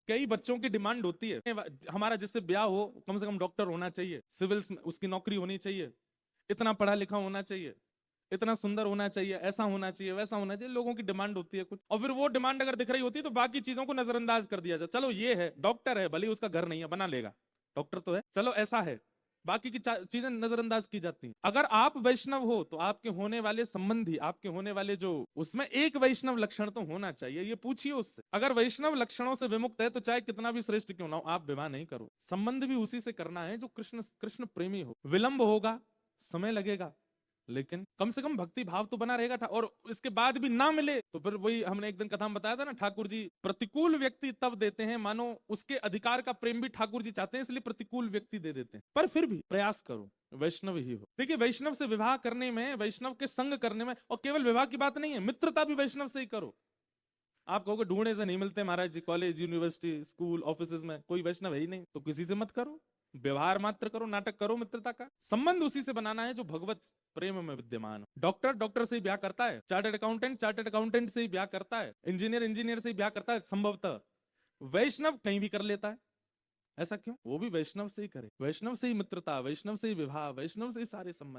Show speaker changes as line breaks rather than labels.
कई बच्चों की डिमांड होती है हमारा जिससे ब्याह हो कम से कम डॉक्टर होना चाहिए, सिविल उसकी नौकरी होनी चाहिए, इतना पढ़ा लिखा होना चाहिए, इतना सुंदर होना चाहिए, ऐसा होना चाहिए, वैसा होना चाहिए। लोगों की डिमांड होती है कुछ, और फिर वो डिमांड अगर दिख रही होती है तो बाकी चीजों को नजरअंदाज कर दिया जाए। चलो ये है, डॉक्टर है, भले ही उसका घर नहीं है, बना लेगा, डॉक्टर तो है, चलो ऐसा है। बाकी की चीजें नजरअंदाज की जाती हैं। अगर आप वैष्णव हो तो आपके होने वाले संबंधी, आपके होने वाले जो, उसमें एक वैष्णव लक्षण तो होना चाहिए। ये पूछिए उससे, अगर वैष्णव लक्षणों से विमुक्त है तो चाहे कितना भी श्रेष्ठ क्यों ना हो, आप विवाह नहीं करो। संबंध भी उसी से करना है जो कृष्ण कृष्ण प्रेमी हो। विलंब होगा, समय लगेगा, लेकिन कम से कम भक्ति भाव तो बना रहेगा। और इसके बाद भी ना मिले तो फिर वही हमने एक दिन कथा में बताया था ना, ठाकुर जी प्रतिकूल व्यक्ति तब देते हैं मानो उसके अधिकार का प्रेम भी ठाकुर जी चाहते हैं, इसलिए प्रतिकूल व्यक्ति दे देते हैं। पर फिर भी प्रयास करो वैष्णव ही हो। देखिए वैष्णव से विवाह करने में, वैष्णव के संग करने में, और केवल विवाह की बात नहीं है, मित्रता भी वैष्णव से ही करो। आप कहोगे ढूंढने से नहीं मिलते महाराज जी, कॉलेज यूनिवर्सिटी स्कूल ऑफिस में कोई वैष्णव है ही नहीं, तो किसी से मत करो, व्यवहार मात्र करो, नाटक करो मित्रता का। संबंध उसी से बनाना है जो भगवत प्रेम में विद्यमान हो। डॉक्टर डॉक्टर से ही ब्याह करता है, चार्टर्ड अकाउंटेंट से ही ब्याह करता है, इंजीनियर इंजीनियर से ही ब्याह करता है संभवतः। वैष्णव कहीं भी कर लेता है, ऐसा क्यों? वो भी वैष्णव से ही करे, वैष्णव से ही मित्रता, वैष्णव से ही विवाह, वैष्णव से ही सारे संबंध।